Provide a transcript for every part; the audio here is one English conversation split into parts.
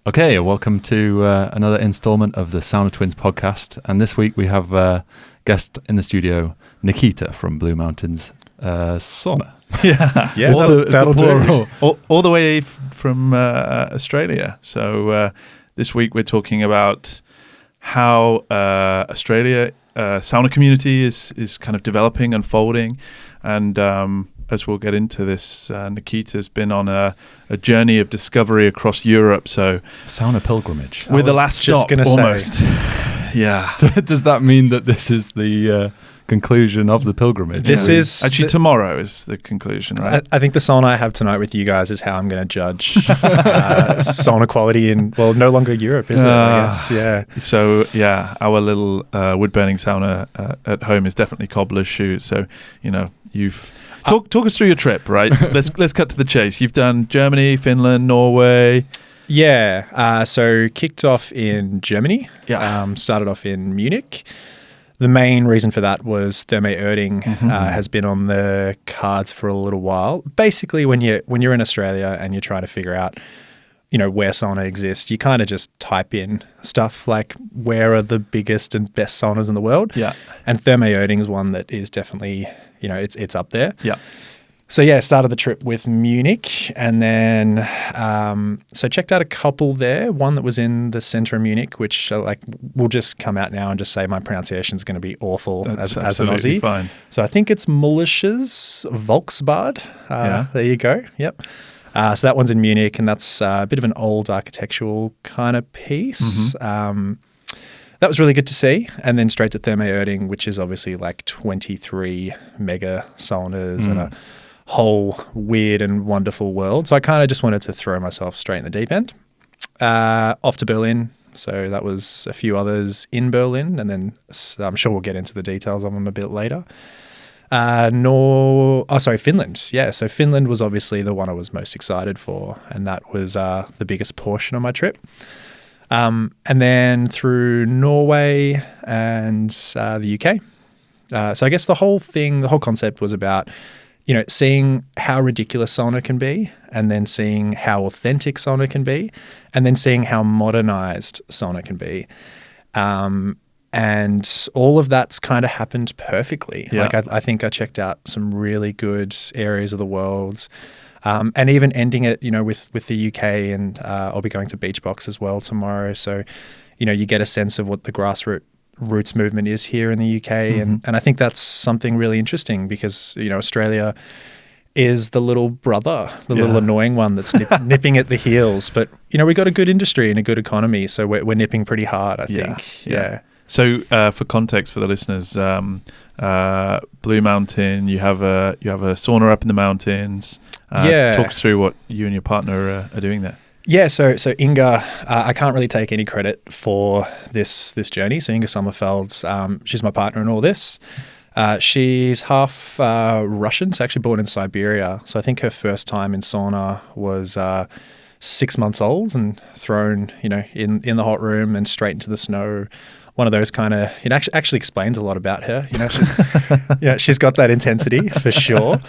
Okay, welcome to another installment of the Sauna Twins Podcast. And this week we have a guest in the studio, Nikita from Blue Mountains Sauna. Yeah, that'll do. All the way from Australia. So this week we're talking about how Australia sauna community is kind of developing, unfolding, and as we'll get into this, Nikita's been on a journey of discovery across Europe. So sauna pilgrimage. We're the last stop, almost. Yeah. Does that mean that this is the conclusion of the pilgrimage? This is actually tomorrow is the conclusion, right? I think the sauna I have tonight with you guys is how I'm going to judge sauna quality in, well, no longer Europe, is it? I guess, yeah. So, yeah, our little wood-burning sauna at home is definitely cobbler's shoes. So, you know, you've... Talk us through your trip, right? Let's cut to the chase. You've done Germany, Finland, Norway. Yeah. So kicked off in Germany. Yeah. Started off in Munich. The main reason for that was Therme Erding has been on the cards for a little while. Basically, when you're in Australia and you're trying to figure out, you know, where sauna exists, you kind of just type in stuff like where are the biggest and best saunas in the world. Yeah. And Therme Erding is one that is definitely, you know, it's up there. Yeah. So yeah, started the trip with Munich, and then so checked out a couple there. One that was in the center of Munich, which we'll just come out now and just say my pronunciation is going to be awful as an Aussie. Fine. So I think it's Mullisches Volksbad. There you go. Yep. So that one's in Munich, and that's a bit of an old architectural kind of piece. That was really good to see. And then straight to Therme Erding, which is obviously like 23 mega saunas and a whole weird and wonderful world. So I kind of just wanted to throw myself straight in the deep end. Off to Berlin. So that was a few others in Berlin, and then I'm sure we'll get into the details of them a bit later. Finland. Yeah, so Finland was obviously the one I was most excited for, and that was the biggest portion of my trip. And then through Norway and the UK. So I guess the whole concept was about, you know, seeing how ridiculous sauna can be, and then seeing how authentic sauna can be, and then seeing how modernized sauna can be. And all of that's kind of happened perfectly. Yeah. Like I think I checked out some really good areas of the world. And even ending it, you know, with the UK, and I'll be going to Beachbox as well tomorrow. So, you know, you get a sense of what the grassroots movement is here in the UK. And I think that's something really interesting because, you know, Australia is the little brother, the little annoying one that's nipping at the heels. But, you know, we got a good industry and a good economy. So we're nipping pretty hard, I think. Yeah. So for context for the listeners, Blue Mountain, you have a sauna up in the mountains. Talk us through what you and your partner are doing there. Yeah, so Inga, I can't really take any credit for this journey. So Inga Sommerfeld, she's my partner in all this. She's half Russian, so actually born in Siberia. So I think her first time in sauna was 6 months old and thrown, you know, in the hot room and straight into the snow. One of those kind of, you know, actually explains a lot about her. You know, she's got that intensity for sure.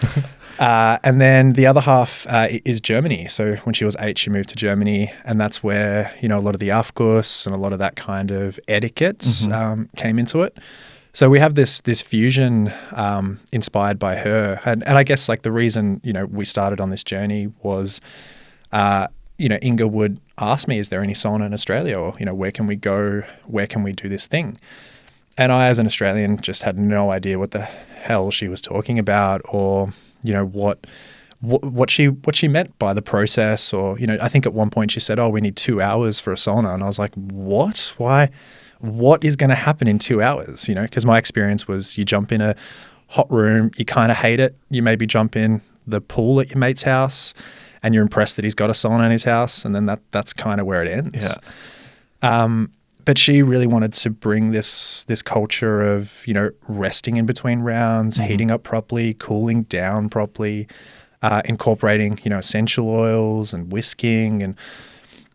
And then the other half is Germany. So when she was 8, she moved to Germany, and that's where, you know, a lot of the Aufguss and a lot of that kind of etiquette came into it. So we have this fusion inspired by her. And I guess like the reason, you know, we started on this journey was, you know, Inga would ask me, is there any sauna in Australia? Or, you know, where can we go? Where can we do this thing? And I, as an Australian, just had no idea what the hell she was talking about, or, you know, what she meant by the process. Or, you know, I think at one point she said, oh, we need 2 hours for a sauna. And I was like, what? Why? What is going to happen in 2 hours? You know, because my experience was you jump in a hot room, you kind of hate it. You maybe jump in the pool at your mate's house, and you're impressed that he's got a sauna in his house, and then that's kind of where it ends. Yeah. But she really wanted to bring this culture of, you know, resting in between rounds, heating up properly, cooling down properly, incorporating, you know, essential oils and whisking and,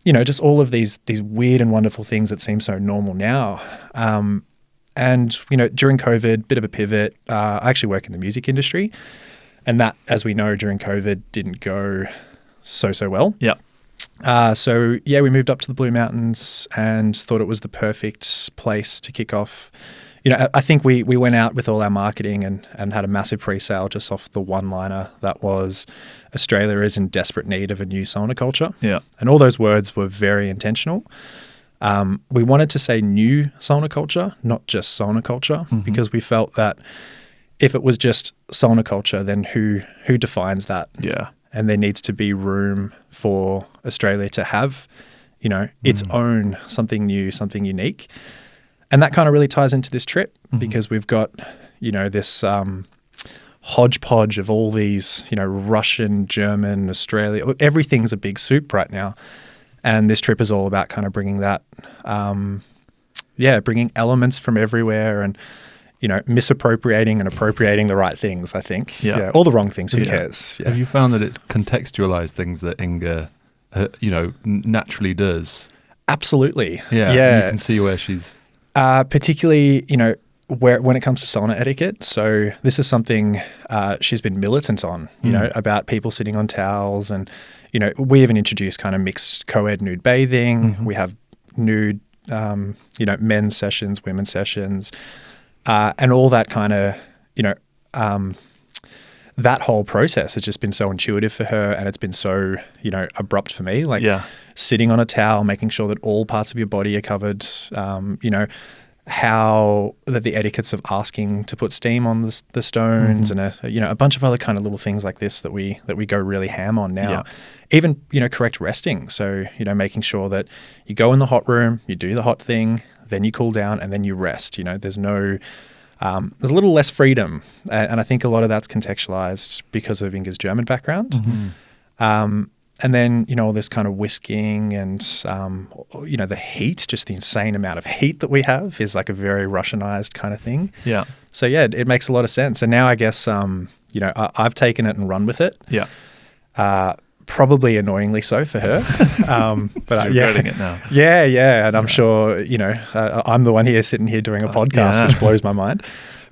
you know, just all of these weird and wonderful things that seem so normal now. And, you know, during COVID, bit of a pivot. I actually work in the music industry, and that, as we know, during COVID didn't go so well. Yeah. So we moved up to the Blue Mountains and thought it was the perfect place to kick off. I think we went out with all our marketing and had a massive pre-sale just off the one-liner that was Australia is in desperate need of a new sauna culture. Yeah. And all those words were very intentional. We wanted to say new sauna culture, not just sauna culture, because we felt that if it was just sauna culture, then who defines that? Yeah. And there needs to be room for Australia to have, its own something new, something unique. And that kind of really ties into this trip because we've got, this hodgepodge of all these, Russian, German, Australia, everything's a big soup right now. And this trip is all about kind of bringing that, bringing elements from everywhere and, misappropriating and appropriating the right things, I think. Yeah. All the wrong things, who cares? Yeah. Have you found that it's contextualized things that Inga, naturally does? Absolutely. Yeah. Yeah. You can see where she's... particularly, when it comes to sauna etiquette. So this is something she's been militant on, about people sitting on towels. And, we even introduced kind of mixed co-ed nude bathing. We have nude, men's sessions, women's sessions. And all that kind of, that whole process has just been so intuitive for her and it's been so, abrupt for me. Like sitting on a towel, making sure that all parts of your body are covered, how that the etiquettes of asking to put steam on the stones and a bunch of other kind of little things like this that we go really ham on now. Even, correct resting. So, making sure that you go in the hot room, you do the hot thing, then you cool down and then you rest. There's no... there's a little less freedom, and I think a lot of that's contextualized because of Inga's German background. And then, all this kind of whisking and, the heat, just the insane amount of heat that we have is like a very Russianized kind of thing. Yeah. So, it makes a lot of sense. And now I guess, I've taken it and run with it. Yeah. Probably annoyingly so for her. But You're regretting it now. Yeah. And I'm sure, I'm the one here sitting here doing a podcast, which blows my mind.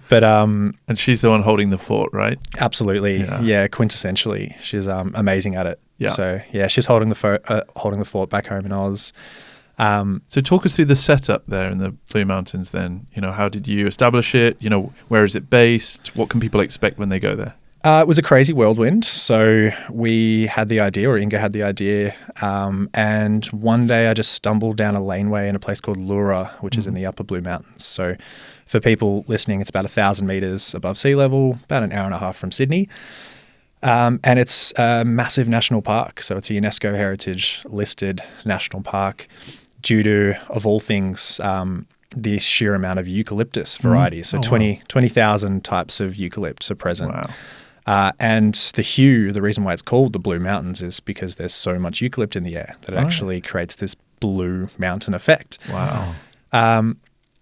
But and she's the one holding the fort, right? Absolutely. Yeah, quintessentially. She's amazing at it. Yeah. So, she's holding the fort back home in Oz. So talk us through the setup there in the Blue Mountains then. How did you establish it? Where is it based? What can people expect when they go there? It was a crazy whirlwind. So we had the idea, or Inga had the idea, and one day I just stumbled down a laneway in a place called Leura, which is in the upper Blue Mountains. So for people listening, it's about 1,000 meters above sea level, about an hour and a half from Sydney. And it's a massive national park. So it's a UNESCO heritage listed national park due to, of all things, the sheer amount of eucalyptus varieties. So 20,000 types of eucalypts are present. Wow. And the reason why it's called the Blue Mountains is because there's so much eucalypt in the air that it actually creates this blue mountain effect. Wow.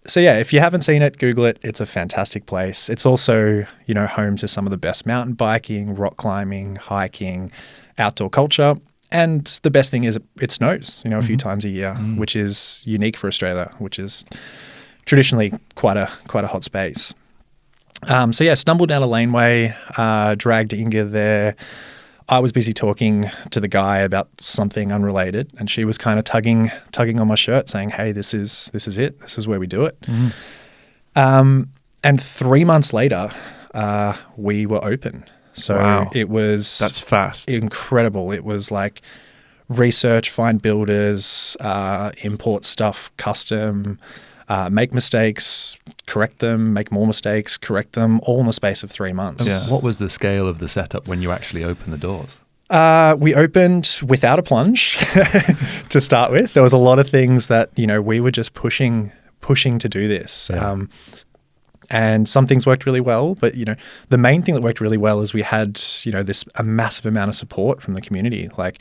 So if you haven't seen it, Google it. It's a fantastic place. It's also, home to some of the best mountain biking, rock climbing, hiking, outdoor culture. And the best thing is it snows, a few times a year, which is unique for Australia, which is traditionally quite a hot space. Stumbled down a laneway, dragged Inga there. I was busy talking to the guy about something unrelated, and she was kind of tugging on my shirt, saying, "Hey, this is it. This is where we do it." And 3 months later, we were open. So That's fast. Incredible. It was like research, find builders, import stuff, custom, make mistakes, correct them, make more mistakes, correct them, all in the space of 3 months. Yeah. What was the scale of the setup when you actually opened the doors? We opened without a plunge to start with. There was a lot of things that, we were just pushing to do this. Yeah. And some things worked really well, but the main thing that worked really well is we had a massive amount of support from the community. Like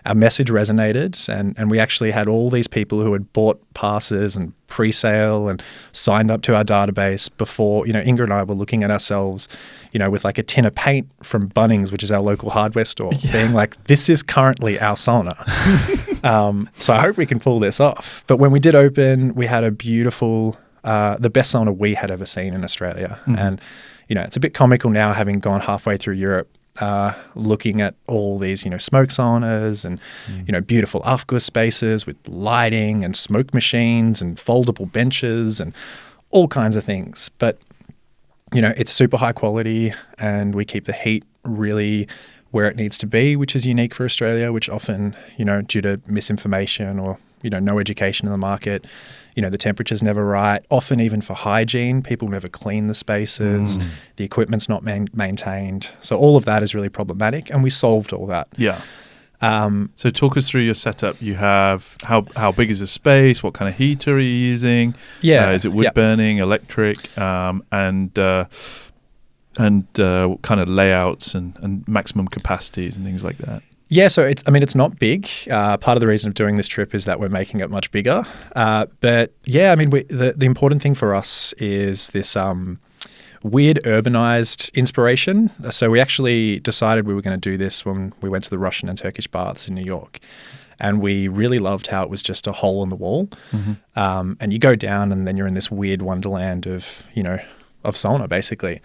our message resonated, and we actually had all these people who had bought passes and pre-sale and signed up to our database before. Inga and I were looking at ourselves, with like a tin of paint from Bunnings, which is our local hardware store, being like, this is currently our sauna. So I hope we can pull this off. But when we did open, we had a beautiful. The best sauna we had ever seen in Australia. And, it's a bit comical now having gone halfway through Europe looking at all these, smoke saunas and, beautiful aufguss spaces with lighting and smoke machines and foldable benches and all kinds of things. But, it's super high quality, and we keep the heat really where it needs to be, which is unique for Australia, which often, due to misinformation or, no education in the market, the temperature's never right. Often even for hygiene, people never clean the spaces. The equipment's not maintained. So all of that is really problematic, and we solved all that. Yeah. So talk us through your setup. You have, how big is the space? What kind of heater are you using? Yeah. Is it wood burning, electric, and what kind of layouts and maximum capacities and things like that? Yeah, so it's not big. Part of the reason of doing this trip is that we're making it much bigger. But yeah, the important thing for us is this weird urbanized inspiration. So we actually decided we were going to do this when we went to the Russian and Turkish baths in New York. And we really loved how it was just a hole in the wall. And you go down and then you're in this weird wonderland of sauna, basically.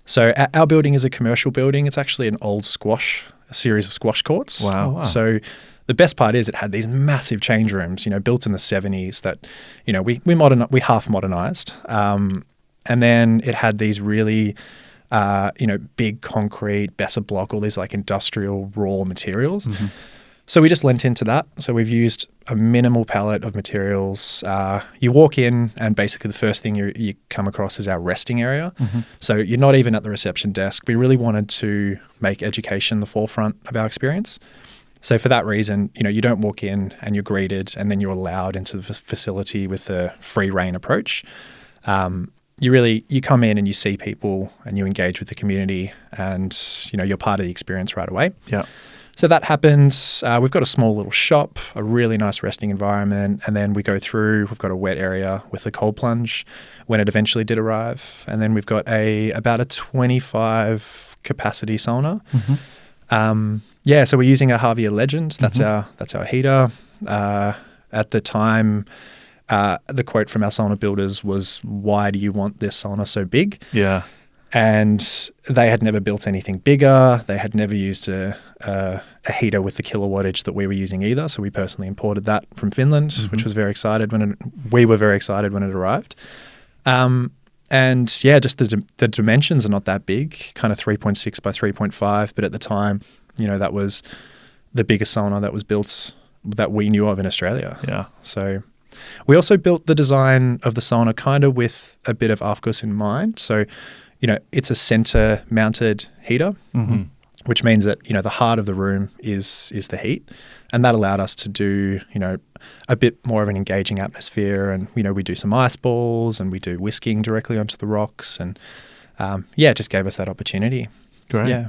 So our building is a commercial building. It's actually an old a series of squash courts. Wow. So the best part is it had these massive change rooms, built in the 70s that, we half modernized. And then it had these really, big concrete, Besser block, all these like industrial raw materials. So we just lent into that. So we've used a minimal palette of materials. You walk in and basically the first thing you come across is our resting area. So you're not even at the reception desk. We really wanted to make education the forefront of our experience. So for that reason, you don't walk in and you're greeted and then you're allowed into the facility with a free reign approach. You come in and you see people and you engage with the community and, you're part of the experience right away. Yeah. So that happens. We've got a small little shop, a really nice resting environment, and then we go through. We've got a wet area with a cold plunge when it eventually did arrive, and then we've got about a 25 capacity sauna. So we're using a Javier Legend. That's our heater. At the time, the quote from our sauna builders was, "Why do you want this sauna so big?" Yeah. And they had never built anything bigger. They had never used a heater with the kilowattage that we were using either. So we personally imported that from Finland, which was we were very excited when it arrived. And yeah, just the dimensions are not that big, kind of 3.6 by 3.5. But at the time, that was the biggest sauna that was built that we knew of in Australia. Yeah. So we also built the design of the sauna kind of with a bit of aufguss in mind. So it's a center mounted heater, which means that, the heart of the room is the heat. And that allowed us to do, a bit more of an engaging atmosphere. And, we do some ice balls and we do whisking directly onto the rocks. And it just gave us that opportunity. Great. Yeah.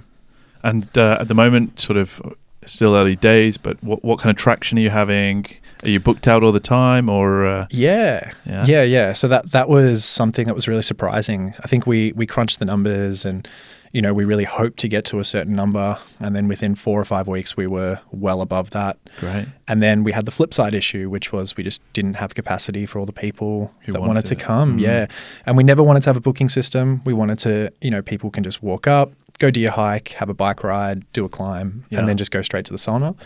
And at the moment, sort of still early days, but what kind of traction are you having? Are you booked out all the time or? Yeah. So that was something that was really surprising. I think we crunched the numbers and, we really hoped to get to a certain number. And then within 4 or 5 weeks, we were well above that. Great. And then we had the flip side issue, which was we just didn't have capacity for all the people that wanted to come. Yeah. And we never wanted to have a booking system. We wanted to, people can just walk up, go do your hike, have a bike ride, do a climb, and then just go straight to the sauna.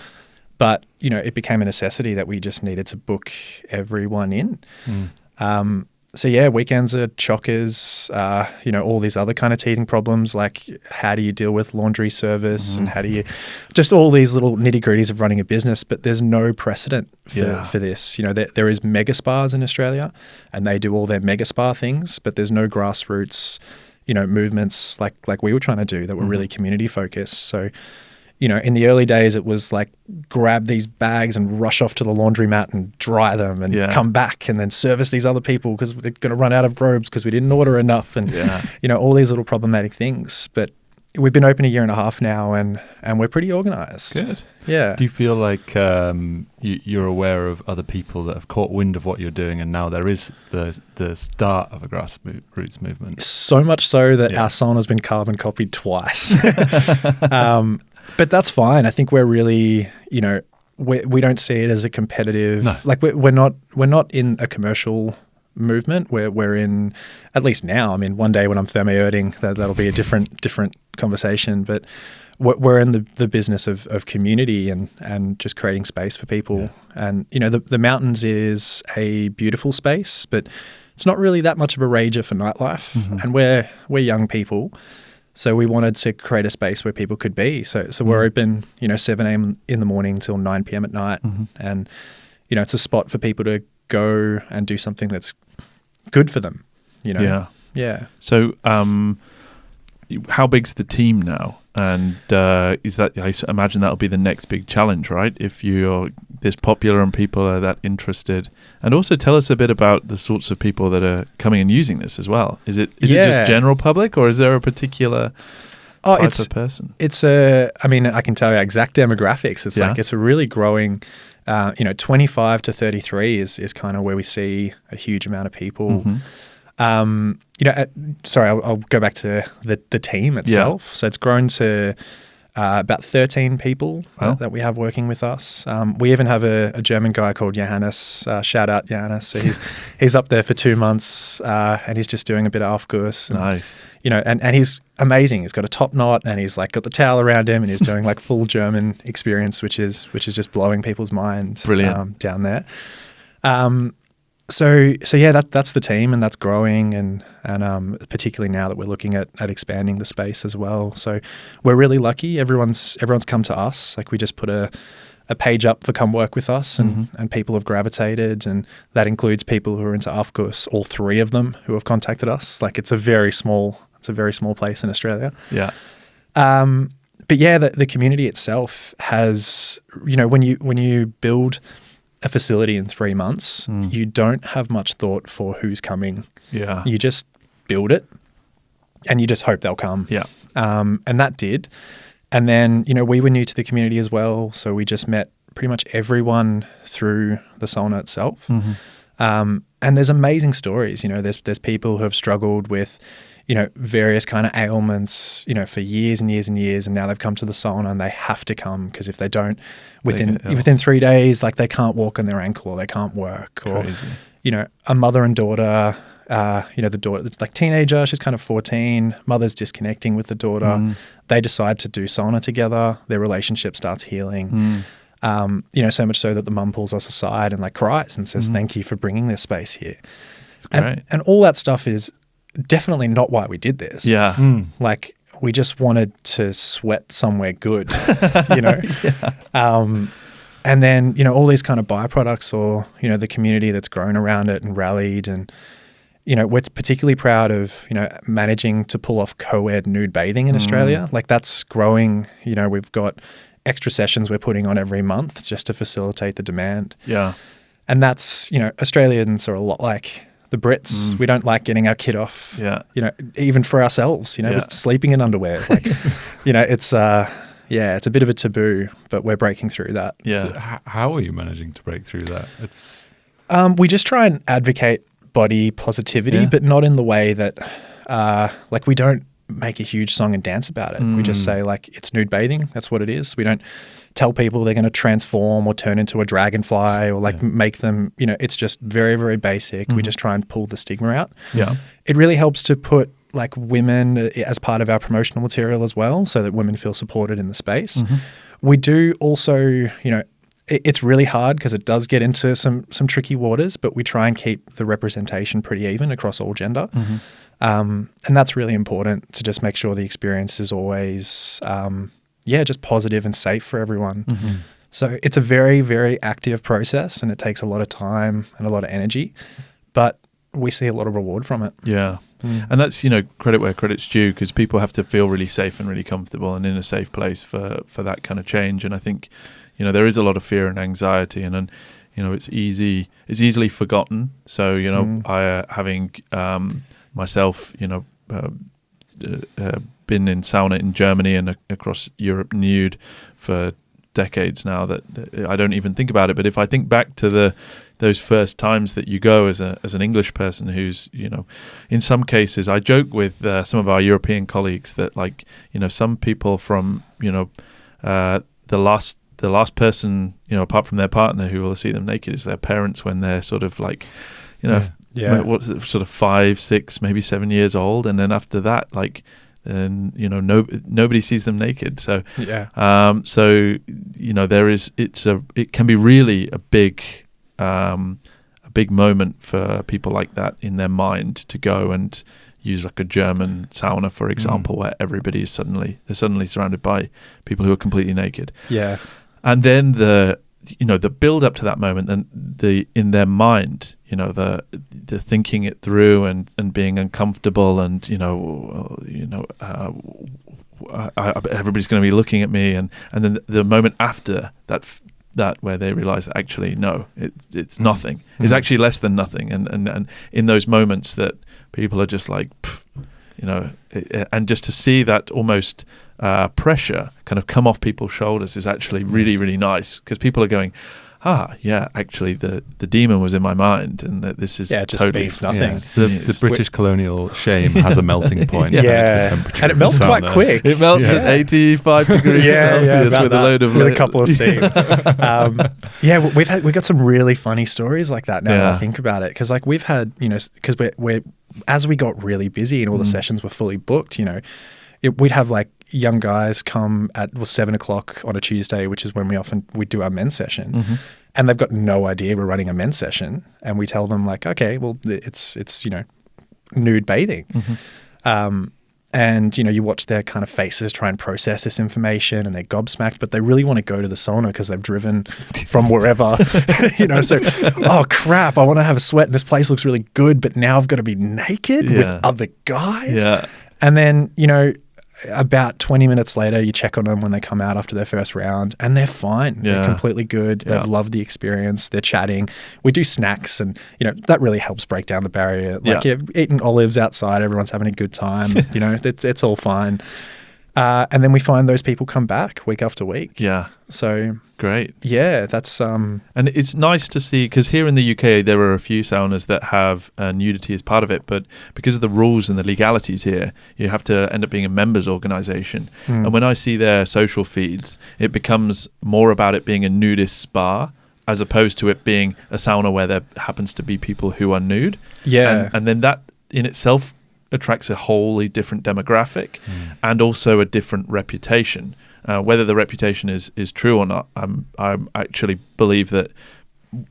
But, it became a necessity that we just needed to book everyone in. So, yeah, weekends are chockers, all these other kind of teething problems, like how do you deal with laundry service and how do you – just all these little nitty-gritties of running a business. But there's no precedent for this. There is mega spas in Australia and they do all their mega spa things, but there's no grassroots, movements like we were trying to do that were really community focused. So – in the early days, it was like grab these bags and rush off to the laundromat and dry them and come back and then service these other people because we're going to run out of robes because we didn't order enough and, all these little problematic things. But we've been open a year and a half now and we're pretty organized. Good. Yeah. Do you feel like you're aware of other people that have caught wind of what you're doing and now there is the start of a grassroots movement? So much so that our sauna's been carbon copied twice. But that's fine. I think we're really, we don't see it as a competitive. No. Like we're not in a commercial movement. We're in, at least now. I mean, one day when I'm thermoerting, that'll be a different conversation. But we're in the business of community and just creating space for people. Yeah. And, the mountains is a beautiful space, but it's not really that much of a rager for nightlife. Mm-hmm. And we're young people. So we wanted to create a space where people could be. So we're open, 7 a.m. in the morning till 9 p.m. at night. Mm-hmm. And, it's a spot for people to go and do something that's good for them, Yeah. Yeah. So, how big's the team now? And is that, I imagine that'll be the next big challenge, right? If you're this popular and people are that interested. And also tell us a bit about the sorts of people that are coming and using this as well. Is it just general public, or is there a particular type of person? I can tell you exact demographics. It's it's a really growing, 25 to 33 is kind of where we see a huge amount of people. Mm-hmm. I'll go back to the team itself. Yeah. So it's grown to about 13 people that we have working with us. We even have a German guy called Johannes. Shout out Johannes. So he's up there for 2 months, and he's just doing a bit of Aufguss. Nice. And he's amazing. He's got a top knot, and he's got the towel around him, and he's doing full German experience, which is just blowing people's mind. Brilliant. Down there. So yeah, that's the team, and that's growing, and particularly now that we're looking at expanding the space as well. So we're really lucky. Everyone's come to us. We just put a page up for come work with us, and people have gravitated, and that includes people who are into Aufguss, all 3 of them who have contacted us. It's a very small place in Australia. Yeah. But yeah, the community itself has, when you build a facility in 3 months, you don't have much thought for who's coming. Yeah. You just build it and you just hope they'll come. Yeah. And that did. And then, we were new to the community as well. So we just met pretty much everyone through the sauna itself. Mm-hmm. And there's amazing stories. There's people who have struggled with, various kind of ailments, for years and years and years. And now they've come to the sauna and they have to come, because if they don't, within 3 days, they can't walk on their ankle, or they can't work. Crazy. Or, a mother and daughter, the daughter, teenager, she's kind of 14, mother's disconnecting with the daughter. They decide to do sauna together. Their relationship starts healing. So much so that the mum pulls us aside and cries and says, "Thank you for bringing this space here." It's great. And all that stuff is definitely not why we did this. Yeah. We just wanted to sweat somewhere good, Yeah. And then, all these kind of byproducts, or, the community that's grown around it and rallied. And, we're particularly proud of, managing to pull off co-ed nude bathing in Australia. That's growing. We've got extra sessions we're putting on every month just to facilitate the demand. Yeah. And that's, Australians are a lot like the Brits. We don't like getting our kid off, even for ourselves, we're sleeping in underwear. It's it's a bit of a taboo, but we're breaking through that. Yeah. So how are you managing to break through that? It's we just try and advocate body positivity, but not in the way that we don't make a huge song and dance about it. We just say it's nude bathing. That's what it is. We don't tell people they're going to transform or turn into a dragonfly or make them, it's just very, very basic. We just try and pull the stigma out. Yeah. It really helps to put women as part of our promotional material as well, so that women feel supported in the space. We do also, it's really hard because it does get into some tricky waters, but we try and keep the representation pretty even across all gender. And that's really important, to just make sure the experience is always, just positive and safe for everyone. So it's a very, very active process, and it takes a lot of time and a lot of energy, but we see a lot of reward from it. Yeah. And that's, credit where credit's due, because people have to feel really safe and really comfortable and in a safe place for that kind of change. And I think, there is a lot of fear and anxiety, and it's easily forgotten. So, I having myself, been in sauna in Germany and across Europe nude for decades now, that I don't even think about it. But if I think back to those first times that you go as an English person, who's, in some cases, I joke with some of our European colleagues that some people from, the last person, apart from their partner, who will see them naked is their parents when they're sort of what's it, sort of 5, 6, maybe 7 years old. And then after that, then nobody sees them naked. So it can be really a big moment for people like that in their mind to go and use like a German sauna, for example, where everybody is suddenly surrounded by people who are completely naked. Yeah. And then the build up to that moment, and in their mind, the thinking it through and being uncomfortable, and everybody's going to be looking at me, and then the moment after that where they realize that actually no, it's nothing. It's actually less than nothing, and in those moments that people are just like, and just to see that almost pressure kind of come off people's shoulders is actually really, really nice, because people are going, actually the demon was in my mind, and that this is just totally means nothing. Yeah, the British colonial shame has a melting point. Yeah, It's the temperature and it melts quite quick. It melts at 85 degrees Celsius with a load of with a couple of steam. We've got some really funny stories like that now that I think about it, because like we've had, because we're as we got really busy and all the sessions were fully booked, we'd have like young guys come at 7:00 on a Tuesday, which is when we do our men's session, and they've got no idea we're running a men's session, and we tell them like, okay, well it's nude bathing, and you watch their kind of faces try and process this information, and they're gobsmacked, but they really want to go to the sauna because they've driven from wherever, so, oh crap, I want to have a sweat and this place looks really good, but now I've got to be naked with other guys. Yeah. And then, about 20 minutes later, you check on them when they come out after their first round, and they're fine. Yeah. They're completely good. They've loved the experience. They're chatting. We do snacks, and, that really helps break down the barrier. Like, eating olives outside, everyone's having a good time. It's all fine. And then we find those people come back week after week. Yeah. So great. Yeah, that's and it's nice to see, because here in the UK there are a few saunas that have nudity as part of it, but because of the rules and the legalities here, you have to end up being a members organisation. And when I see their social feeds, it becomes more about it being a nudist spa as opposed to it being a sauna where there happens to be people who are nude. Yeah. And then that in itself attracts a wholly different demographic and also a different reputation. Whether the reputation is true or not, I actually believe that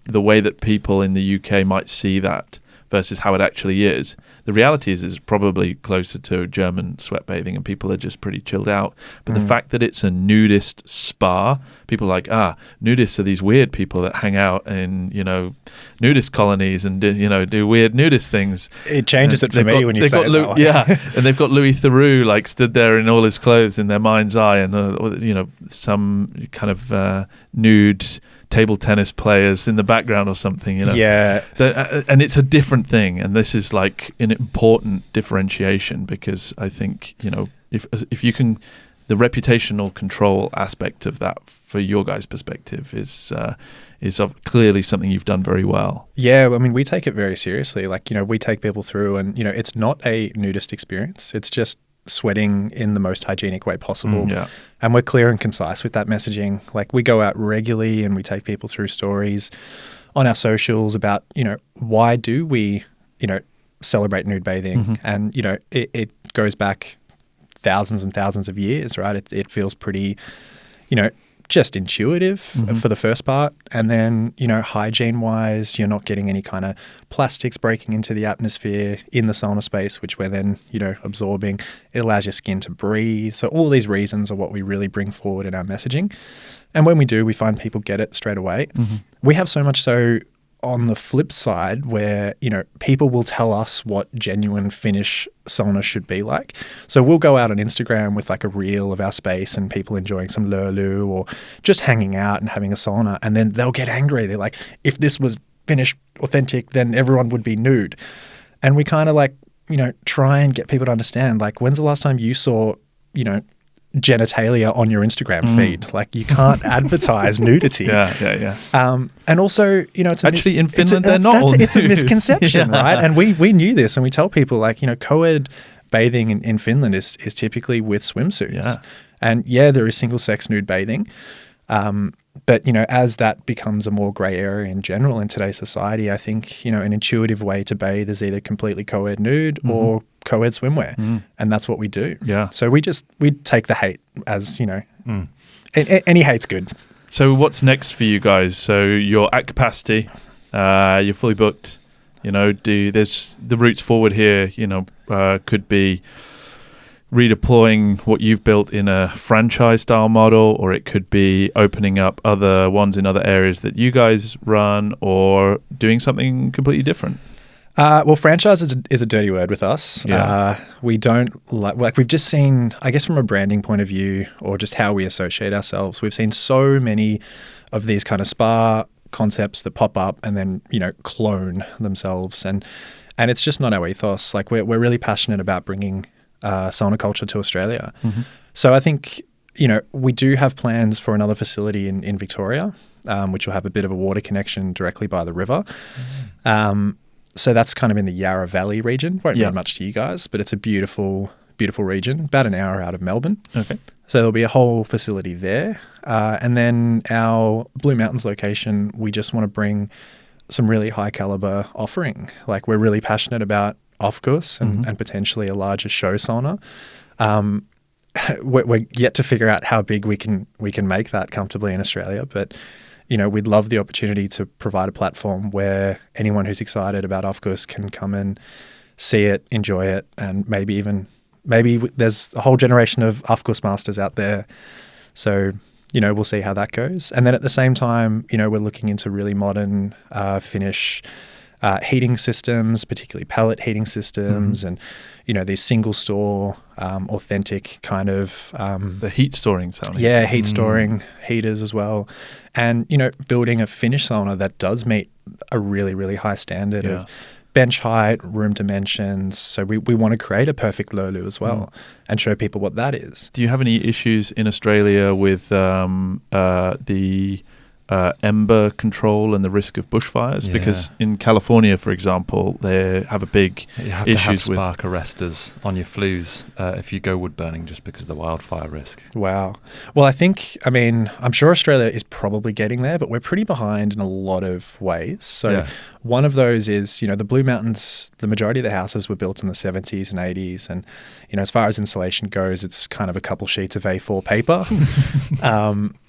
the way that people in the UK might see that versus how it actually is, the reality is it's probably closer to German sweat bathing, and people are just pretty chilled out. But the fact that it's a nudist spa, people are like, nudists are these weird people that hang out in, nudist colonies and do weird nudist things. It changes it for me when you say it that way. Yeah, and they've got Louis Theroux like stood there in all his clothes in their mind's eye, and some kind of nude table tennis players in the background or something, Yeah. And it's a different thing, and this is like an important differentiation, because I think, if you can, the reputational control aspect of that for your guys' perspective is clearly something you've done very well. Yeah, I mean, we take it very seriously. Like, we take people through, and, it's not a nudist experience. It's just sweating in the most hygienic way possible. And we're clear and concise with that messaging. Like, we go out regularly and we take people through stories on our socials about, why do we, celebrate nude bathing? And, it goes back thousands and thousands of years, right? It feels pretty, just intuitive for the first part. And then, hygiene-wise, you're not getting any kind of plastics breaking into the atmosphere in the sauna space, which we're then, absorbing. It allows your skin to breathe. So all these reasons are what we really bring forward in our messaging. And when we do, we find people get it straight away. We have so much so on the flip side where, people will tell us what genuine Finnish sauna should be like. So we'll go out on Instagram with like a reel of our space and people enjoying some lurlu or just hanging out and having a sauna. And then they'll get angry. They're like, if this was Finnish authentic, then everyone would be nude. And we kind of like, try and get people to understand, like, when's the last time you saw, genitalia on your Instagram feed? Like, you can't advertise nudity. Yeah. And also, it's actually in Finland they're not all nude. It's a misconception, right? And we knew this, and we tell people, like, co-ed bathing in Finland is typically with swimsuits. And there is single sex nude bathing. But, as that becomes a more grey area in general in today's society, I think, an intuitive way to bathe is either completely co-ed nude or co-ed swimwear, and that's what we do. Yeah. So we take the hate as, any hate's good. So what's next for you guys? So you're at capacity, you're fully booked. There's the routes forward here. Could be redeploying what you've built in a franchise style model, or it could be opening up other ones in other areas that you guys run, or doing something completely different. Well, franchise is a dirty word with us. Yeah. We don't like we've just seen, I guess from a branding point of view, or just how we associate ourselves, we've seen so many of these kind of spa concepts that pop up and then, clone themselves. And it's just not our ethos. Like we're really passionate about bringing sauna culture to Australia. Mm-hmm. So I think, we do have plans for another facility in Victoria, which will have a bit of a water connection directly by the river. Mm-hmm. So that's kind of in the Yarra Valley region. Won't mean much to you guys, but it's a beautiful, beautiful region, about an hour out of Melbourne. Okay. So there'll be a whole facility there. And then our Blue Mountains location, we just want to bring some really high caliber offering. Like we're really passionate about off-course and potentially a larger show sauna. We're yet to figure out how big we can make that comfortably in Australia, but we'd love the opportunity to provide a platform where anyone who's excited about off-course can come and see it, enjoy it, and maybe there's a whole generation of off-course masters out there. So, we'll see how that goes. And then at the same time, we're looking into really modern Finnish heating systems, particularly pellet heating systems, and these single store, authentic kind of the heat storing sauna. Yeah, heat storing heaters as well, and building a Finnish sauna that does meet a really, really high standard of bench height, room dimensions. So we want to create a perfect Leura as well and show people what that is. Do you have any issues in Australia with the ember control and the risk of bushfires? Because in California, for example, they have a big you have to have spark arresters on your flues if you go wood burning, just because of the wildfire risk. Wow. Well, I'm sure Australia is probably getting there, but we're pretty behind in a lot of ways. So one of those is, the Blue Mountains, the majority of the houses were built in the 70s and 80s. And, as far as insulation goes, it's kind of a couple sheets of A4 paper.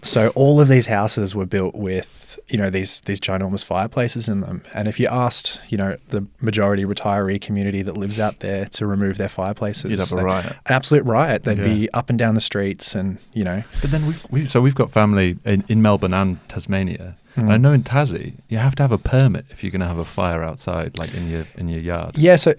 So all of these houses were built with, these ginormous fireplaces in them. And if you asked, the majority retiree community that lives out there to remove their fireplaces, you'd have a riot. An absolute riot. They'd be up and down the streets and, But then we've got family in Melbourne and Tasmania. And I know in Tassie, you have to have a permit if you're going to have a fire outside, like in your yard. Yeah, so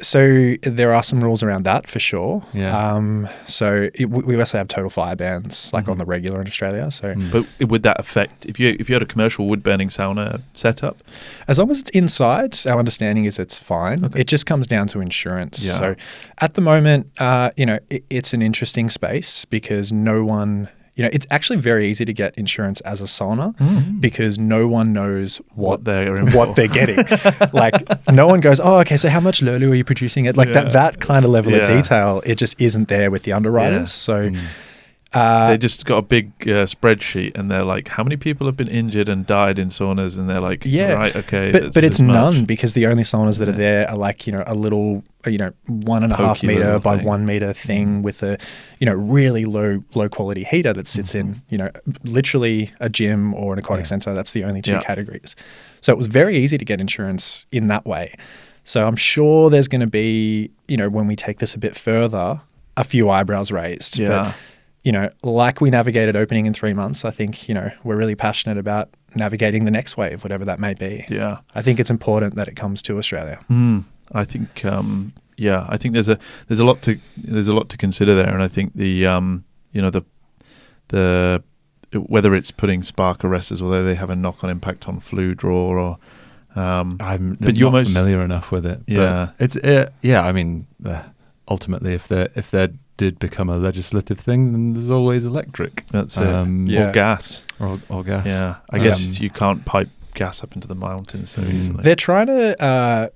there are some rules around that for sure. Yeah. We also have total fire bans, like on the regular in Australia. So, but would that affect if you had a commercial wood burning sauna setup? As long as it's inside, our understanding is it's fine. Okay. It just comes down to insurance. Yeah. So, at the moment, it's an interesting space because no one. It's actually very easy to get insurance as a sauna because no one knows what they're getting. Like no one goes, oh, okay, so how much Leura are you producing it? Like that kind of level of detail, it just isn't there with the underwriters. So they just got a big spreadsheet and they're like, how many people have been injured and died in saunas? And they're like, right, okay. But it's none because the only saunas that are there are like, a little, 1.5 meter by 1 meter thing with a, really low quality heater that sits in, literally a gym or an aquatic center. That's the only two categories. So it was very easy to get insurance in that way. So I'm sure there's going to be, when we take this a bit further, a few eyebrows raised. Yeah. But, like we navigated opening in 3 months, I think, we're really passionate about navigating the next wave, whatever that may be. Yeah. I think it's important that it comes to Australia. I think, I think there's a lot to consider there, and I think the whether it's putting spark arresters or whether they have a knock-on impact on flue draw or. I'm not familiar enough with it. Yeah, but it's ultimately, if there did become a legislative thing, then there's always electric. That's it. Or gas. Or gas. Yeah, I guess you can't pipe gas up into the mountains so easily. They're trying to,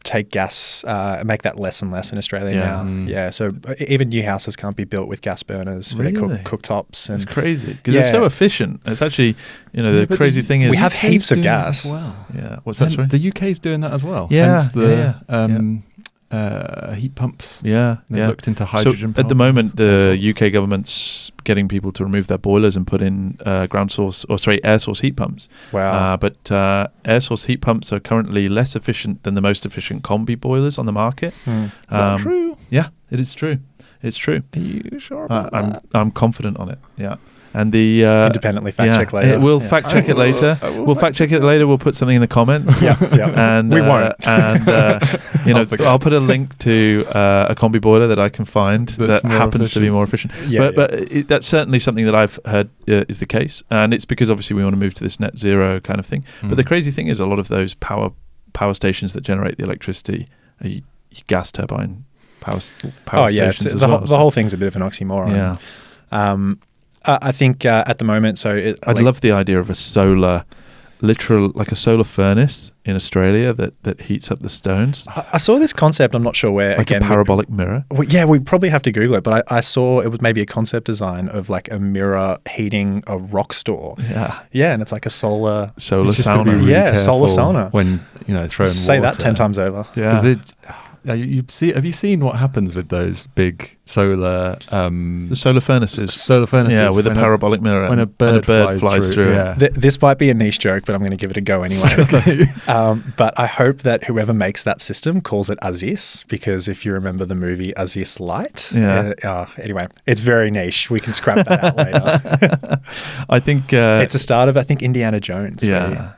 take gas, make that less and less in Australia now. Yeah, so even new houses can't be built with gas burners for their cooktops. And it's crazy because they're so efficient. It's actually, the crazy thing is we have heaps of gas. Well, yeah. What's that? Sorry, the UK's doing that as well. Yeah, Hence heat pumps. Yeah, They looked into hydrogen. So at the moment, the all sorts. UK government's getting people to remove their boilers and put in air source heat pumps. Wow. But air source heat pumps are currently less efficient than the most efficient combi boilers on the market. Is that true? Yeah, it is true. It's true. Are you sure about that? I'm confident on it. Yeah. And the Independently fact check later. We'll fact check it later. We'll fact check it later. We'll put something in the comments. Yeah. And We won't. And I'll put a link to a combi boiler that I can find That's that more happens to be efficient. more efficient. Yeah, But that's certainly something that I've heard is the case, and it's because obviously we want to move to this net zero kind of thing. But the crazy thing is, a lot of those power stations that generate the electricity are gas turbine power stations as the well. whole thing's a bit of an oxymoron. Yeah. I think at the moment, I'd love the idea of a solar furnace in Australia that heats up the stones. I saw this concept. I'm not sure where. Like again, a parabolic mirror. we probably have to Google it. But I saw it was maybe a concept design of like a mirror heating a rock store. Yeah. And it's like a solar It's just gotta sauna. be really Yeah, solar careful sauna. when throwing say water. that 10 times over. Yeah. Have you seen what happens with those big solar The solar furnaces. furnaces? With a when parabolic mirror. when a bird flies through. it. Yeah. This might be a niche joke, but I'm going to give it a go anyway. But I hope that whoever makes that system calls it Aziz, because if you remember the movie Aziz Light, anyway, it's very niche. We can scrap that out later. I think It's a start of, I think, Indiana Jones. Yeah.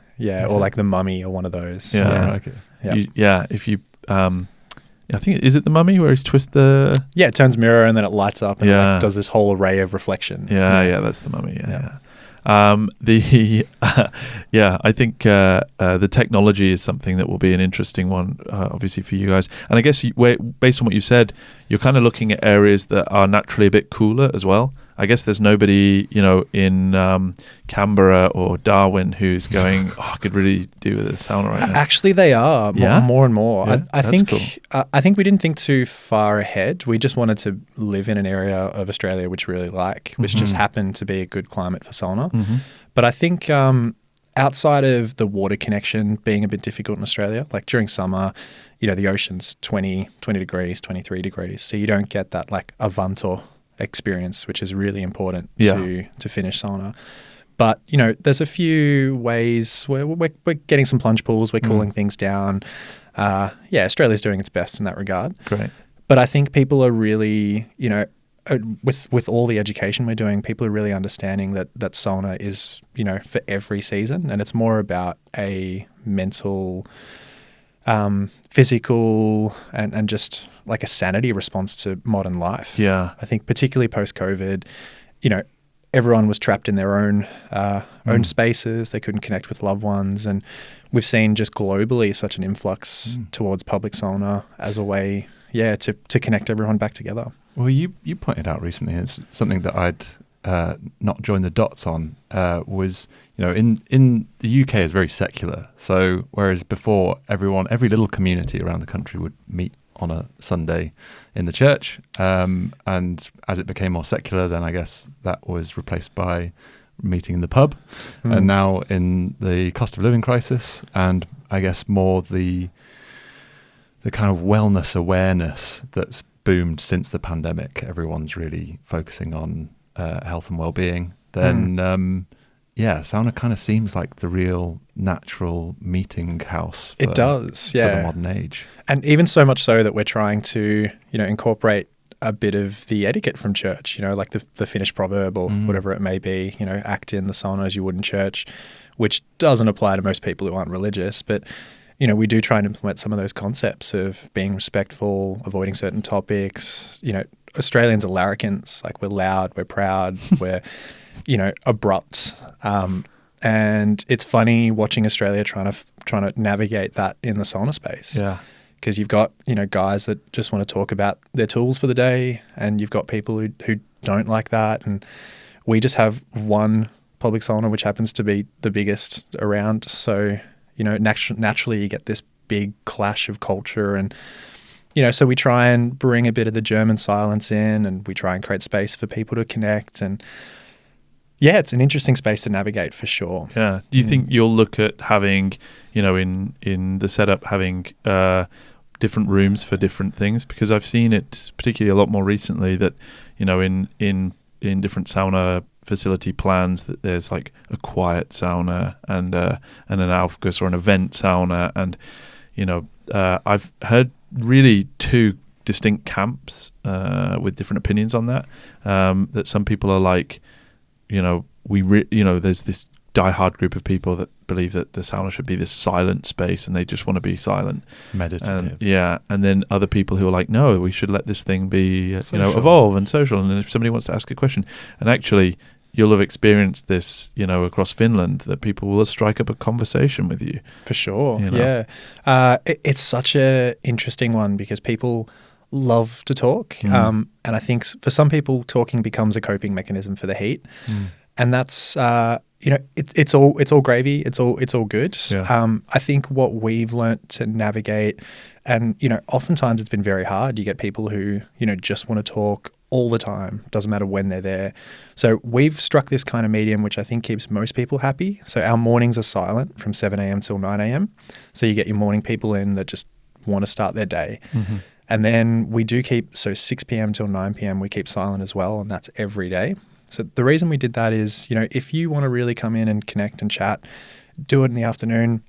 Or like The Mummy or one of those. Yeah. Okay. if you I think, is it The Mummy where he's twist the... Yeah, it turns mirror and then it lights up and it Yeah. like does this whole array of reflection. Yeah, that's The Mummy. Yeah. I think the technology is something that will be an interesting one, obviously for you guys. And I guess based on what you said, you're kind of looking at areas that are naturally a bit cooler as well. I guess there's nobody, in Canberra or Darwin who's going, I could really do with a sauna right now. Actually, they are more and more. Yeah, I that's think cool. I think we didn't think too far ahead. We just wanted to live in an area of Australia which we really like, which just happened to be a good climate for sauna. Mm-hmm. But I think outside of the water connection being a bit difficult in Australia, like during summer, the ocean's 20 degrees, 23 degrees. So you don't get that like Avanto experience, which is really important to Finnish sauna. But, there's a few ways where we're getting some plunge pools, we're cooling things down. Australia's doing its best in that regard. Great. But I think people are really, with all the education we're doing, people are really understanding that sauna is, for every season. And it's more about a mental, physical and just like a sanity response to modern life. Yeah. I think particularly post-COVID, everyone was trapped in their own spaces. They couldn't connect with loved ones. And we've seen just globally such an influx towards public sauna as a way, to connect everyone back together. Well, you pointed out recently, it's something that I'd not joined the dots on, was, in the UK is very secular. So whereas before every little community around the country would meet on a Sunday in the church, and as it became more secular, then I guess that was replaced by meeting in the pub. And now in the cost of living crisis, and I guess more the kind of wellness awareness that's boomed since the pandemic, everyone's really focusing on health and well-being, then sauna kind of seems like the real natural meeting house It does, for the modern age. And even so much so that we're trying to, incorporate a bit of the etiquette from church, like the Finnish proverb or whatever it may be, act in the sauna as you would in church, which doesn't apply to most people who aren't religious. But, we do try and implement some of those concepts of being respectful, avoiding certain topics. Australians are larrikins, like we're loud, we're proud, we're, abrupt. And it's funny watching Australia trying to navigate that in the sauna space. Yeah. Because you've got, guys that just want to talk about their tools for the day, and you've got people who don't like that. And we just have one public sauna, which happens to be the biggest around. So, naturally you get this big clash of culture. And, so we try and bring a bit of the German silence in, and we try and create space for people to connect. And yeah, it's an interesting space to navigate for sure. Yeah. Do you think you'll look at having, in the setup, having different rooms for different things, because I've seen it particularly a lot more recently that, you know, in different sauna facility plans, that there's like a quiet sauna and an Aufguss or an event sauna. And, you know, I've heard really two distinct camps with different opinions on that. That some people are like, you know, there's this diehard group of people that believe that the sauna should be this silent space and they just want to be silent, meditative. And then other people who are like, no, we should let this thing be, Social. evolve and social. And if somebody wants to ask a question, and actually you'll have experienced this, across Finland, that people will strike up a conversation with you. For sure. You know? Yeah. It's such a interesting one because people love to talk. And I think for some people, talking becomes a coping mechanism for the heat. And that's, it's all gravy. It's all good. Yeah. I think what we've learnt to navigate, and, oftentimes it's been very hard. You get people who, just want to talk all the time. Doesn't matter when they're there. So we've struck this kind of medium, which I think keeps most people happy. So our mornings are silent from 7 a.m. till 9 a.m. So you get your morning people in that just want to start their day. Mm-hmm. And then we do keep, 6 p.m. till 9 p.m. we keep silent as well. And that's every day. So the reason we did that is, if you want to really come in and connect and chat, do it in the afternoon.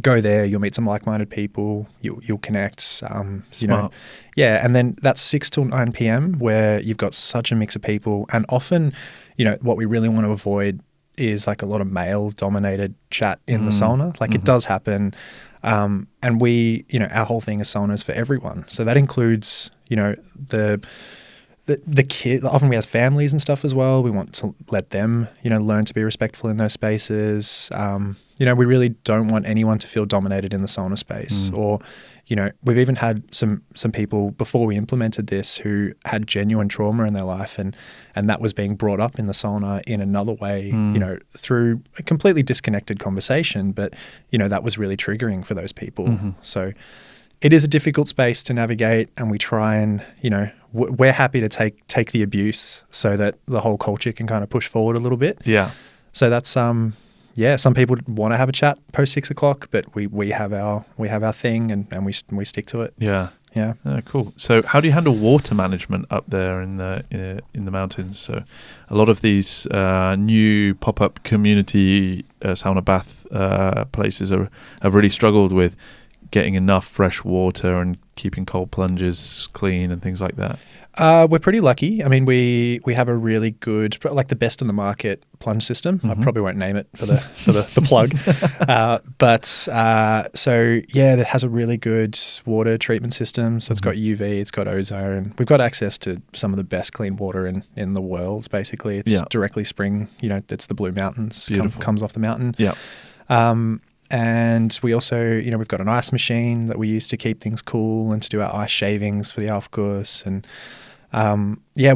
Go there, you'll meet some like-minded people, you'll connect, Smart. And then that's 6 till 9 p.m. where you've got such a mix of people. And often, what we really want to avoid is like a lot of male-dominated chat in the sauna. Like it does happen. And we, our whole thing is saunas for everyone. So that includes, the kid. Often we have families and stuff as well. We want to let them, learn to be respectful in those spaces. We really don't want anyone to feel dominated in the sauna space. Or, we've even had some people before we implemented this who had genuine trauma in their life, and that was being brought up in the sauna in another way, through a completely disconnected conversation. But, that was really triggering for those people. So it is a difficult space to navigate, and we try and, we're happy to take the abuse so that the whole culture can kind of push forward a little bit. Yeah. So that's, some people want to have a chat post 6 o'clock, but we have our thing and we stick to it. Yeah. Yeah. Cool. So how do you handle water management up there in the mountains? So a lot of these new pop-up community sauna bath places have really struggled with getting enough fresh water and keeping cold plunges clean and things like that. We're pretty lucky. I mean, we have a really good, like the best in the market plunge system. I probably won't name it for the plug. It has a really good water treatment system. So it's got UV, it's got ozone. We've got access to some of the best clean water in the world, basically. It's directly spring, it's the Blue Mountains, comes off the mountain. Yeah. And we also, we've got an ice machine that we use to keep things cool and to do our ice shavings for the Aufguss. And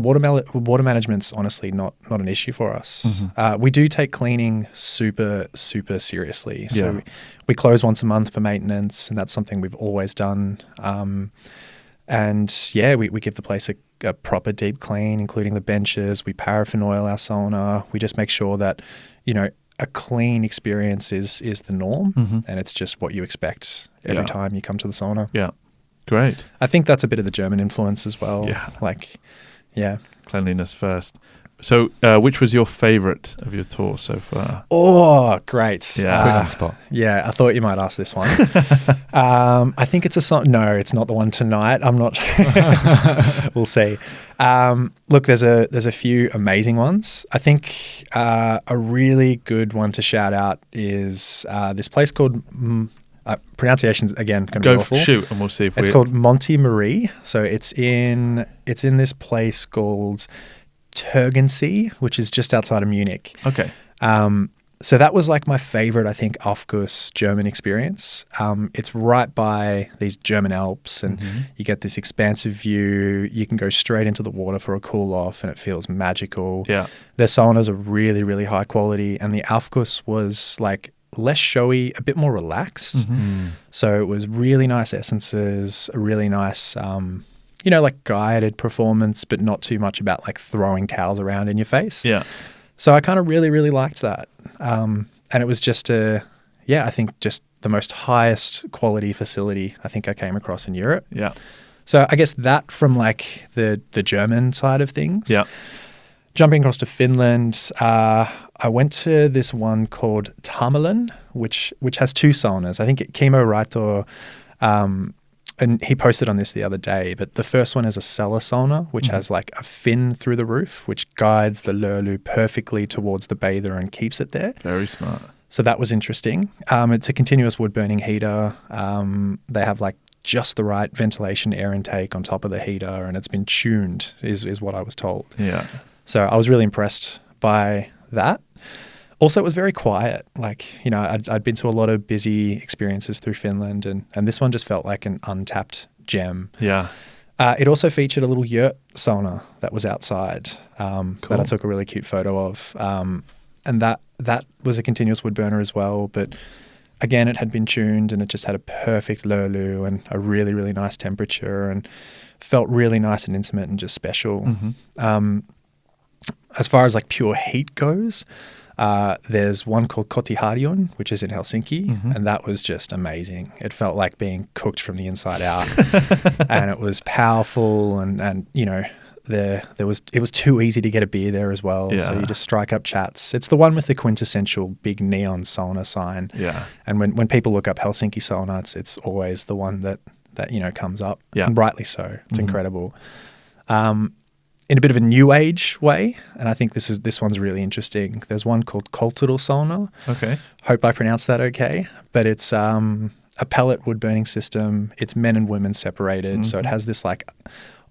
water management's honestly not an issue for us. We do take cleaning super, super seriously. So we close once a month for maintenance, and that's something we've always done. We give the place a proper deep clean, including the benches. We paraffin oil our sauna. We just make sure that, a clean experience is the norm, and it's just what you expect every time you come to the sauna. Yeah. Great. I think that's a bit of the German influence as well. Yeah. Cleanliness first. So which was your favorite of your tour so far? Oh, great. Yeah. Put you on the spot. Yeah, I thought you might ask this one. I think it's no, it's not the one tonight. I'm not. We'll see. Look, there's a few amazing ones. I think a really good one to shout out is this place called pronunciations again going to be awful. Shoot, and we'll see if it's called Monty Marie. So it's in this place called Tegernsee, which is just outside of Munich. Okay. So that was like my favorite, I think, Aufguss German experience. It's right by these German Alps, and you get this expansive view. You can go straight into the water for a cool off, and it feels magical. Yeah. Their saunas are really, really high quality, and the Aufguss was like less showy, a bit more relaxed. So it was really nice essences, a really nice, like guided performance, but not too much about like throwing towels around in your face. Yeah. So I kind of really, really liked that. And it was just I think just the most highest quality facility I think I came across in Europe. Yeah. So I guess that from like the German side of things. Yeah. Jumping across to Finland, I went to this one called Tamerlan, which has 2 saunas. I think Kimmo Raito, and he posted on this the other day, but the first one is a cellar sauna, which has like a fin through the roof, which guides the lurlu perfectly towards the bather and keeps it there. Very smart. So that was interesting. It's a continuous wood-burning heater. They have like just the right ventilation air intake on top of the heater, and it's been tuned, is what I was told. Yeah. So I was really impressed by that. Also, it was very quiet. Like, you know, I'd been to a lot of busy experiences through Finland, and this one just felt like an untapped gem. Yeah. It also featured a little yurt sauna that was outside that I took a really cute photo of. And that was a continuous wood burner as well. But again, it had been tuned, and it just had a perfect lurlu and a really, really nice temperature, and felt really nice and intimate and just special. Mm-hmm. As far as like pure heat goes, there's one called Kotiharion, which is in Helsinki, and that was just amazing. It felt like being cooked from the inside out, and it was powerful, and you know, it was too easy to get a beer there as well. Yeah. So you just strike up chats. It's the one with the quintessential big neon sauna sign. Yeah. And when people look up Helsinki sauna, it's always the one that you know comes up. Yeah. And rightly so. It's incredible. In a bit of a new age way, and I think this one's really interesting. There's one called Kulttural Sauna. Okay. Hope I pronounced that okay. But it's a pellet wood burning system. It's men and women separated, so it has this like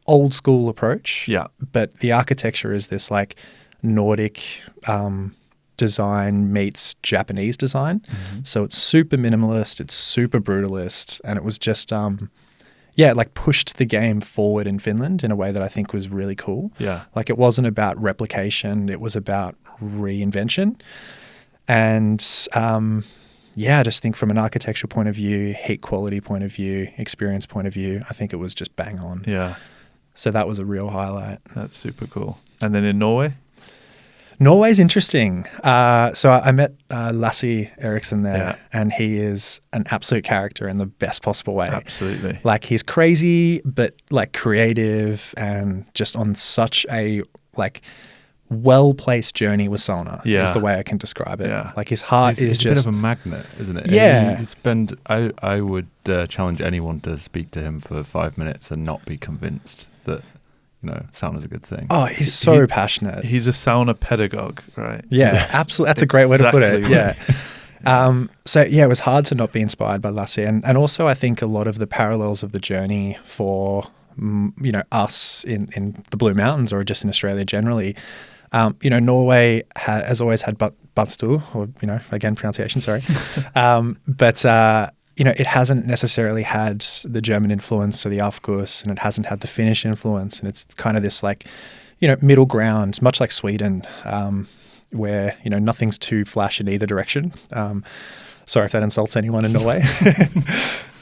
old school approach. Yeah. But the architecture is this like Nordic design meets Japanese design. So it's super minimalist. It's super brutalist, and it was just like pushed the game forward in Finland in a way that I think was really cool. Yeah. Like it wasn't about replication, it was about reinvention. And I just think from an architectural point of view, heat quality point of view, experience point of view, I think it was just bang on. Yeah. So that was a real highlight. That's super cool. And then in Norway? Norway's interesting. So I met Lasse Eriksson there, and he is an absolute character in the best possible way. Absolutely. Like he's crazy, but like creative, and just on such a like well-placed journey with sauna is the way I can describe it. Yeah. Like his heart He's is a just bit of a magnet, isn't it? Yeah. I would challenge anyone to speak to him for 5 minutes and not be convinced that, you know, sauna's a good thing. Oh, he's so passionate. He's a sauna pedagogue, right? Yeah, absolutely. That's a great way to put it. Exactly Yeah. It was hard to not be inspired by Lasse. And also I think a lot of the parallels of the journey for, you know, us in the Blue Mountains or just in Australia generally, you know, Norway has always had Badstu, or, you know, again, pronunciation, sorry. You know, it hasn't necessarily had the German influence or the Afghus, and it hasn't had the Finnish influence. And it's kind of this like, you know, middle ground, much like Sweden, where, you know, nothing's too flash in either direction. Sorry if that insults anyone in Norway.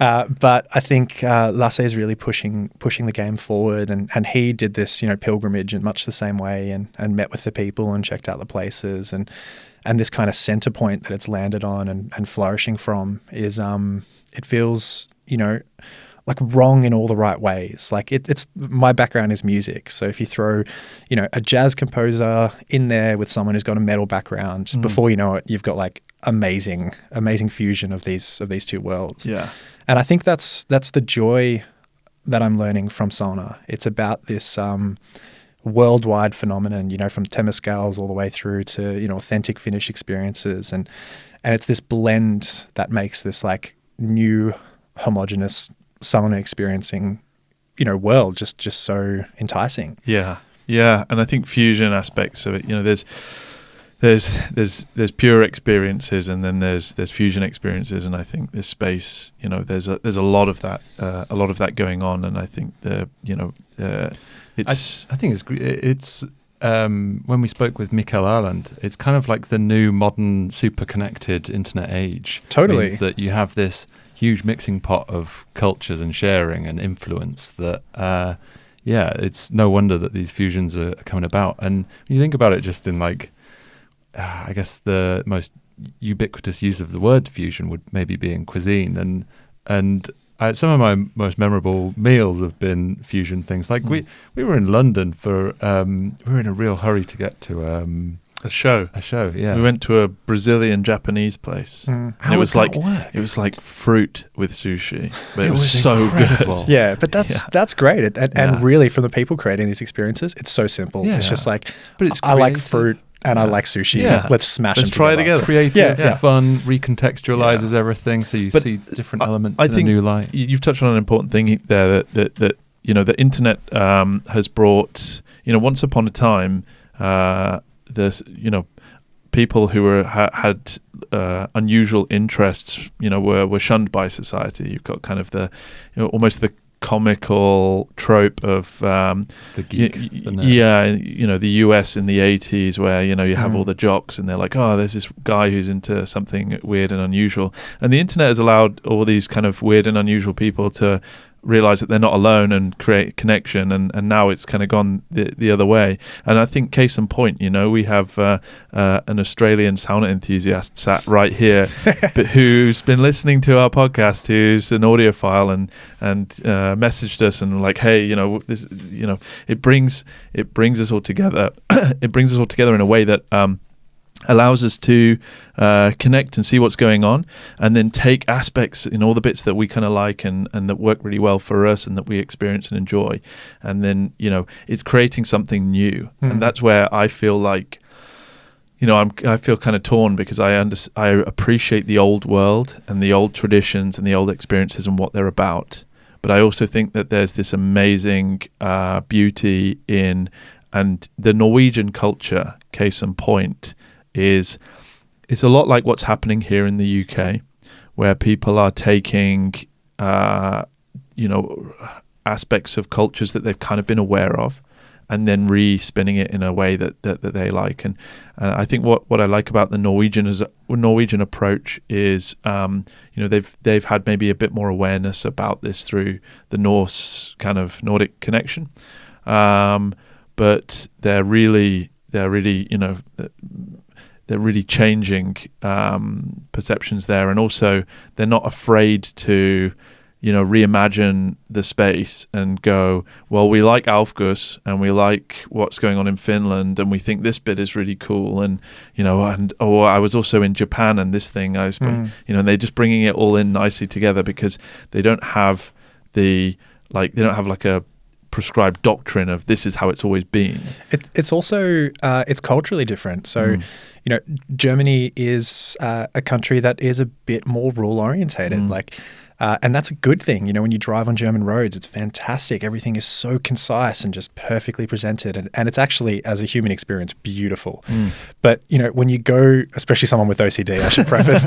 But I think Lasse is really pushing the game forward, and he did this, you know, pilgrimage in much the same way, and met with the people and checked out the places, and this kind of center point that it's landed on and flourishing from is it feels, you know, like wrong in all the right ways. Like it's my background is music, so if you throw, you know, a jazz composer in there with someone who's got a metal background, before you know it, you've got like amazing fusion of these two worlds. Yeah. And I think that's the joy that I'm learning from sauna. It's about this worldwide phenomenon, you know, from temescales all the way through to, you know, authentic Finnish experiences, and it's this blend that makes this like new homogenous sauna experiencing, you know, world just so enticing. Yeah. And I think fusion aspects of it, you know, there's pure experiences, and then there's fusion experiences, and I think this space, you know, there's a lot of that going on, and I think it's I think it's when we spoke with Mikael Arland, it's kind of like the new modern super connected internet age. Totally. Means that you have this huge mixing pot of cultures and sharing and influence that it's no wonder that these fusions are coming about. And when you think about it just in like I guess the most ubiquitous use of the word fusion would maybe be in cuisine, and some of my most memorable meals have been fusion things. Like we were in London for we were in a real hurry to get to a show. Yeah, we went to a Brazilian Japanese place. How it was would like that work? it was like fruit with sushi, but it was so incredible. good. Yeah, but that's great. And really, for the people creating these experiences, it's so simple. Yeah. It's just like, But it's I like creative. fruit and I like sushi. Yeah. Let's smash Let's them try it together. together. Creative, fun, recontextualizes everything, so you But see different elements I in think a new light. You've touched on an important thing there that the internet has brought. Once upon a time, people who had unusual interests, were shunned by society. You've got kind of the almost the comical trope of The geek, the nerd. the US in the 80s where you have all the jocks and they're like, oh, there's this guy who's into something weird and unusual, and the internet has allowed all these kind of weird and unusual people to realize that they're not alone and create connection, and now it's kind of gone the other way. And I think case in point, we have an Australian sauna enthusiast sat right here but who's been listening to our podcast, who's an audiophile and messaged us and like, hey, this, it brings us all together. It brings us all together in a way that allows us to connect and see what's going on, and then take aspects in all the bits that we kind of like and that work really well for us and that we experience and enjoy, and then it's creating something new. And that's where I feel like I feel kind of torn, because I appreciate the old world and the old traditions and the old experiences and what they're about, but I also think that there's this amazing beauty in, and the Norwegian culture, case in point, it's a lot like what's happening here in the UK, where people are taking aspects of cultures that they've kind of been aware of and then re-spinning it in a way that they like. And I think what I like about the Norwegian approach is they've had maybe a bit more awareness about this through the Norse kind of Nordic connection, but they're really changing perceptions there, and also they're not afraid to reimagine the space and go, well, we like Alfgus and we like what's going on in Finland and we think this bit is really cool, and I was also in Japan and this thing and they're just bringing it all in nicely together, because they don't have like a prescribed doctrine of this is how it's always been. It's also it's culturally different. So Germany is a country that is a bit more rule orientated, and that's a good thing. When you drive on German roads, it's fantastic. Everything is so concise and just perfectly presented, and it's actually, as a human experience, beautiful. But when you go, especially someone with OCD, I should preface,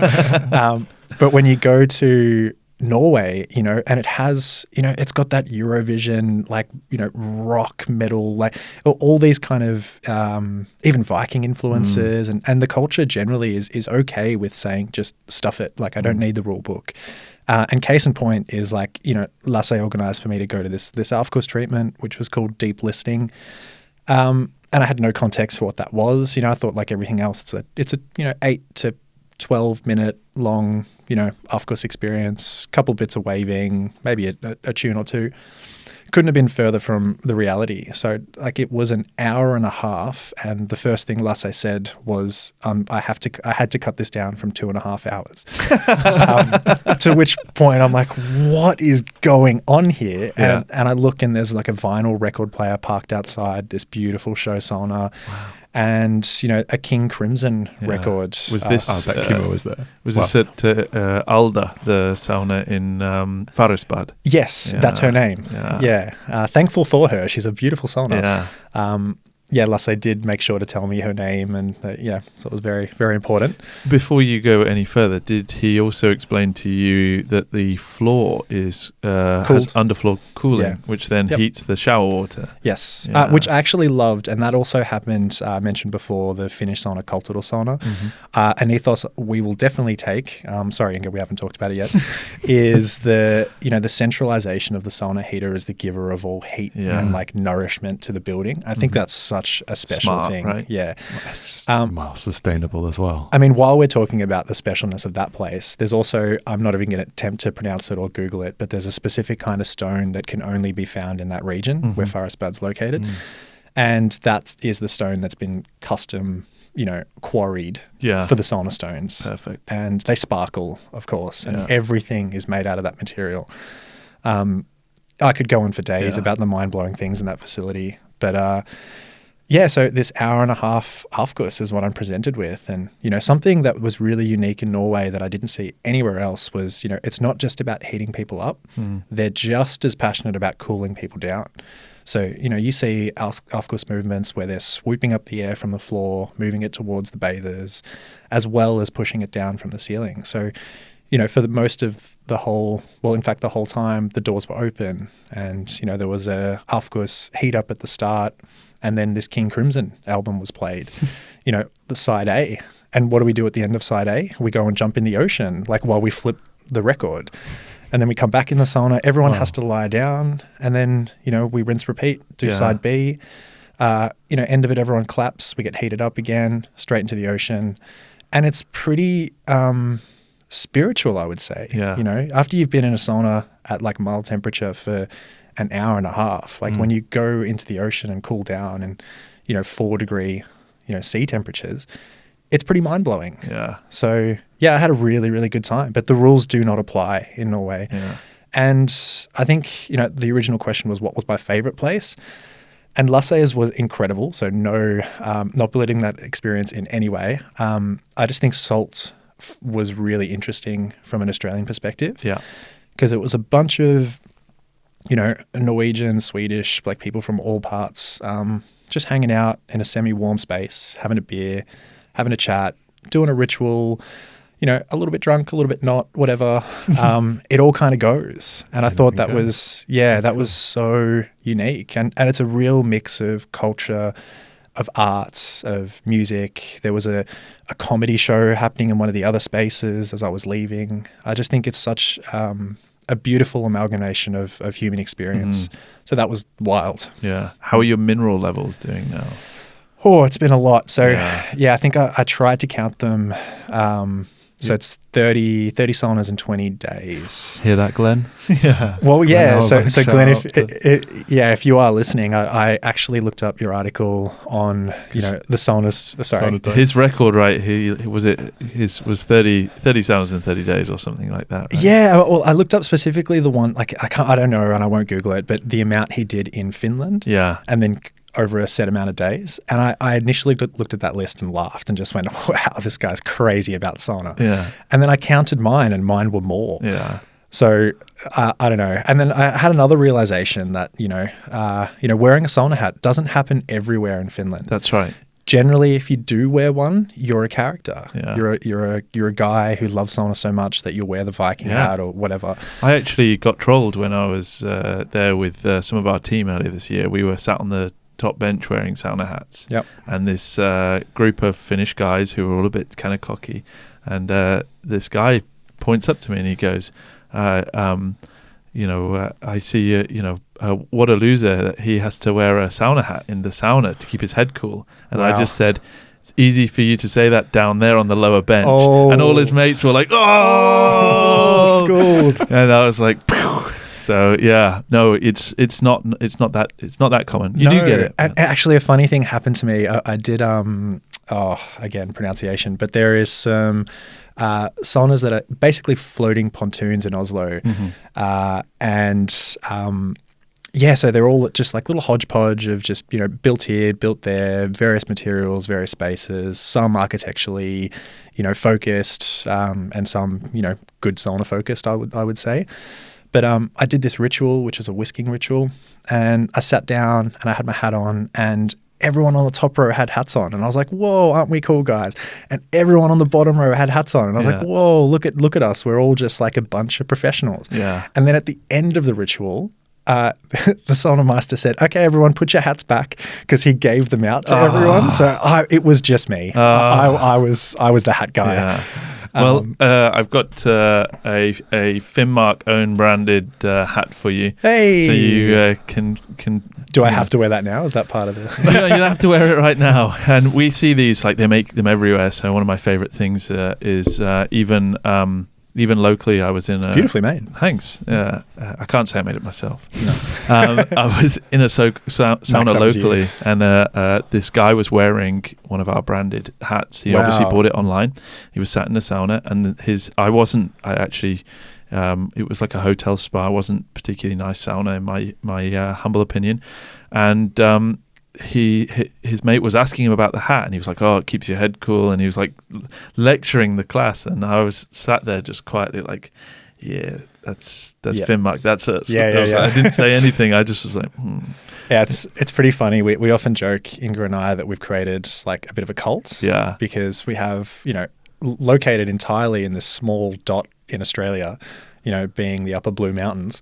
but when you go to Norway, and it has, it's got that Eurovision, rock metal, all these kind of even Viking influences, and the culture generally is okay with saying just stuff it. I don't need the rule book. And case in point is Lasse organized for me to go to this Alfkurs treatment, which was called deep listening. And I had no context for what that was. I thought like everything else, it's a 8 to 12 minute long, Alfkurs experience, couple bits of waving, maybe a tune or two. Couldn't have been further from the reality. So it was an hour and a half, and the first thing Lasse said was, I had to cut this down from 2.5 hours. To which point I'm like, what is going on here? And I look, and there's a vinyl record player parked outside this beautiful show sauna. Wow. And a King Crimson record. Was this? I bet Kimmo was there. Was this at Alda, the sauna in Farrisbad? Yes, that's her name. Yeah. Thankful for her. She's a beautiful sauna. Lasse did make sure to tell me her name, and so it was very, very important. Before you go any further, did he also explain to you that the floor has underfloor cooling, which then heats the shower water? Yes, which I actually loved, and that also happened, mentioned before, the Finnish sauna, cultural sauna. An ethos we will definitely take, sorry Inga, we haven't talked about it yet, is the centralization of the sauna heater as the giver of all heat and nourishment to the building. I think that's such much a special Smart, thing. right? Yeah. It's just more sustainable as well. I mean, while we're talking about the specialness of that place, there's also, I'm not even going to attempt to pronounce it or Google it, but there's a specific kind of stone that can only be found in that region where Forest Bud's located. And that is the stone that's been custom, quarried for the sauna stones. Perfect. And they sparkle, of course, and everything is made out of that material. I could go on for days about the mind-blowing things in that facility. But so this hour and a half afkurs is what I'm presented with. And, something that was really unique in Norway that I didn't see anywhere else was, it's not just about heating people up. They're just as passionate about cooling people down. So, you see afkurs movements where they're swooping up the air from the floor, moving it towards the bathers, as well as pushing it down from the ceiling. So, for the most of the whole time, the doors were open and, there was a afkurs heat up at the start, and then this King Crimson album was played, the side A. And what do we do at the end of side A? We go and jump in the ocean, while we flip the record. And then we come back in the sauna, everyone has to lie down, and then, we rinse, repeat, do side B. End of it, everyone claps, we get heated up again, straight into the ocean. And it's pretty spiritual, I would say. Yeah. After you've been in a sauna at mild temperature for an hour and a half, when you go into the ocean and cool down and, 4-degree, sea temperatures, it's pretty mind-blowing. Yeah. So, I had a really, really good time. But the rules do not apply in Norway. Yeah. And I think, the original question was, what was my favorite place? And Lasse's was incredible. So no, not belittling that experience in any way. I just think Salt was really interesting from an Australian perspective. Yeah. Because it was a bunch of, Norwegian, Swedish, people from all parts, just hanging out in a semi-warm space, having a beer, having a chat, doing a ritual, a little bit drunk, a little bit not, whatever. It all kind of goes. And I thought that was, that was so unique. And it's a real mix of culture, of arts, of music. There was a comedy show happening in one of the other spaces as I was leaving. I just think it's such a beautiful amalgamation of human experience. So that was wild. Yeah. How are your mineral levels doing now? Oh, it's been a lot. So I think I tried to count them. So it's 30 saunas in 20 days. Hear that, Glenn? Yeah. Well, yeah. So Glenn, if you are listening, I actually looked up your article on the saunas. Sorry, his record, right? His was 30 saunas in 30 days or something like that. Right? Yeah. Well, I looked up specifically the one. I don't know, and I won't Google it, but the amount he did in Finland. Yeah. And then over a set amount of days. And I initially looked at that list and laughed and just went, wow, this guy's crazy about sauna. Yeah. And then I counted mine and mine were more. Yeah. So I don't know. And then I had another realization that, wearing a sauna hat doesn't happen everywhere in Finland. That's right. Generally, if you do wear one, you're a character. Yeah. You're a guy who loves sauna so much that you'll wear the Viking hat or whatever. I actually got trolled when I was there with some of our team earlier this year. We were sat on the top bench wearing sauna hats. Yep. And this group of Finnish guys who were all a bit kind of cocky, and this guy points up to me and he goes, I see what a loser that he has to wear a sauna hat in the sauna to keep his head cool. And I just said, it's easy for you to say that down there on the lower bench. And all his mates were like, schooled. And I was like, Phew. So no, it's not that common. You do get it. And actually, a funny thing happened to me. I did again, pronunciation, but there is some saunas that are basically floating pontoons in Oslo, so they're all just little hodgepodge of just built here, built there, various materials, various spaces, some architecturally focused, and some good sauna focused. I would say. But I did this ritual, which was a whisking ritual, and I sat down and I had my hat on, and everyone on the top row had hats on, and I was like, "Whoa, aren't we cool guys?" And everyone on the bottom row had hats on, and I was like, "Whoa, look at us! We're all just like a bunch of professionals." Yeah. And then at the end of the ritual, the sauna master said, "Okay, everyone, put your hats back," because he gave them out to everyone. So it was just me. I was the hat guy. Yeah. Well, I've got a Finnmark own branded hat for you. Hey, so you can. Do I have to wear that now? Is that part of the? You don't have to wear it right now. And we see these, like, they make them everywhere. So one of my favorite things is even locally, I was in a... Beautifully made. Thanks. I can't say I made it myself. No. I was in a sauna locally, and this guy was wearing one of our branded hats. He obviously bought it online. He was sat in the sauna, and it was like a hotel spa. It wasn't particularly nice sauna in my humble opinion. And his mate was asking him about the hat, and he was like, "Oh, it keeps your head cool," and he was like lecturing the class, and I was sat there just quietly like, "Yeah, that's Finnmark. That's us." Yeah. I didn't say anything. I just was like, Yeah, it's pretty funny. We often joke, Inga and I, that we've created like a bit of a cult. Yeah, because we have, located entirely in this small dot in Australia, being the upper Blue Mountains.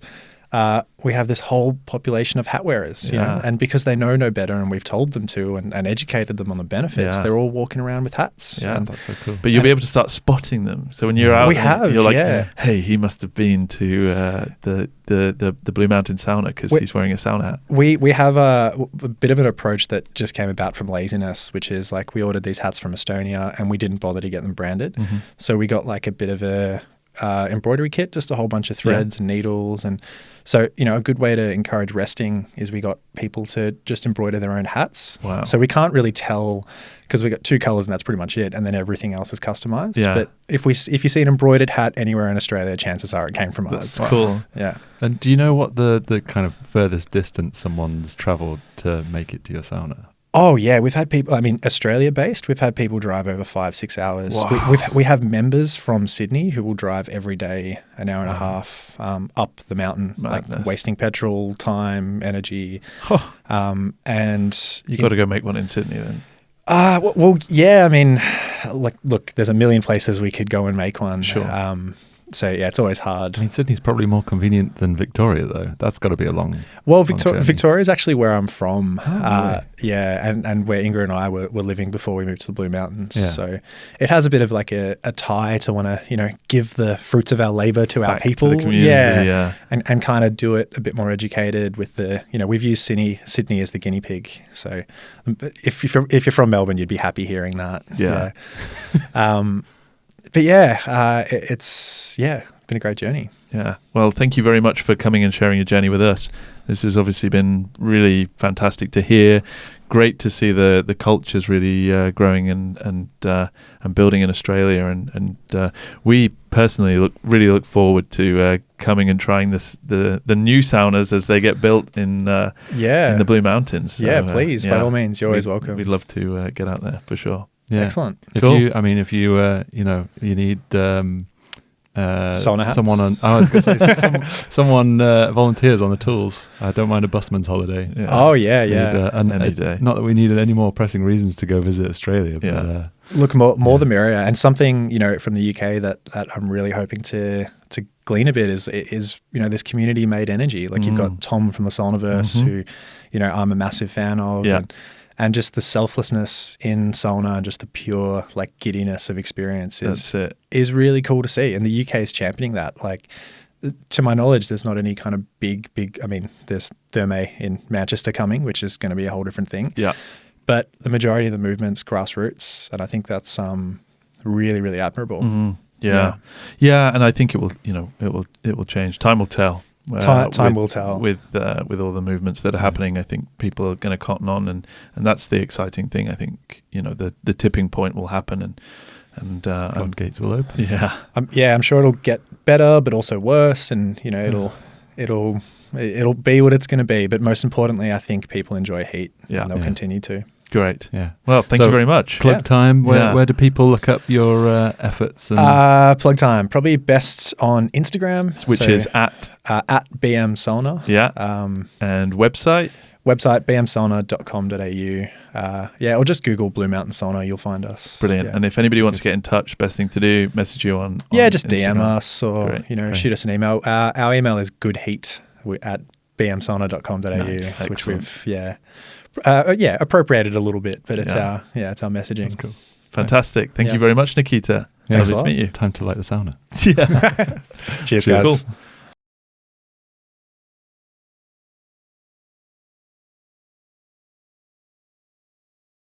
We have this whole population of hat wearers, and because they know no better, and we've told them to, and educated them on the benefits, they're all walking around with hats. Yeah, that's so cool. But you'll be able to start spotting them. So when you're out, you're like, hey, he must have been to the Blue Mountains Sauna because he's wearing a sauna hat. We have a bit of an approach that just came about from laziness, which is like we ordered these hats from Estonia, and we didn't bother to get them branded. Mm-hmm. So we got like a bit of a embroidery kit, just a whole bunch of threads and needles. And so, a good way to encourage resting is we got people to just embroider their own hats. Wow. So we can't really tell because we got 2 colors and that's pretty much it. And then everything else is customized. Yeah. But if you see an embroidered hat anywhere in Australia, chances are it came from us. That's cool. Yeah. And do you know what the kind of furthest distance someone's traveled to make it to your sauna? Oh yeah, we've had people. Australia-based. We've had people drive over 5-6 hours. Wow. We have members from Sydney who will drive every day an hour and a half up the mountain, like wasting petrol, time, energy. And you got to go make one in Sydney then. Well, yeah. Look, there's a million places we could go and make one. Sure. So yeah, it's always hard. Sydney's probably more convenient than Victoria, though. That's got to be a long. Well, Victoria is actually where I'm from. Really? Yeah, and where Inga and I were living before we moved to the Blue Mountains. Yeah. So it has a bit of like a tie to want to give the fruits of our labor to our people. To the community, yeah. And kind of do it a bit more educated with the we've used Sydney as the guinea pig. So if you're from Melbourne, you'd be happy hearing that. Yeah. But yeah, it's been a great journey. Yeah. Well, thank you very much for coming and sharing your journey with us. This has obviously been really fantastic to hear. Great to see the cultures really growing and building in Australia. And we personally really look forward to coming and trying the new saunas as they get built in the Blue Mountains. So, yeah, please, by all means, you're always welcome. We'd love to get out there for sure. Yeah. Excellent. If cool. you need sauna hats. someone volunteers on the tools. I don't mind a busman's holiday. Yeah. Oh yeah. Any day. Not that we needed any more pressing reasons to go visit Australia. But, look, more the merrier. And something from the UK that I'm really hoping to glean a bit is this community made energy. Like you've got Tom from the Saunaverse, who I'm a massive fan of. Yeah. And just the selflessness in sauna and just the pure like giddiness of experience is really cool to see. And the UK is championing that. Like, to my knowledge, there's not any kind of big. There's Thermae in Manchester coming, which is going to be a whole different thing. Yeah. But the majority of the movement's grassroots, and I think that's really, really admirable. Mm-hmm. Yeah, and I think it will change. Time will tell. Time will tell. With all the movements that are happening, I think people are going to cotton on, and that's the exciting thing. I think the tipping point will happen, and floodgates will open. Yeah, I'm sure it'll get better, but also worse, and it'll be what it's going to be. But most importantly, I think people enjoy heat, and they'll continue to. Great. Yeah. Well, thank you very much. Plug time. Where do people look up your efforts? And plug time. Probably best on Instagram, which is at BM Sauna. Yeah. And website bmsauna.com.au. Or just Google Blue Mountains Sauna. You'll find us. Brilliant. Yeah. And if anybody wants to get in touch, best thing to do, message you on just Instagram. DM us or shoot us an email. Our email is goodheat@bmsauna.com.au, nice. which we've appropriated a little bit, but it's our messaging. That's cool. Fantastic. Thank you very much, Nikita. Yeah, Thanks a Lovely lot. to meet you. Time to light the sauna. Yeah. Cheers, Cool. guys.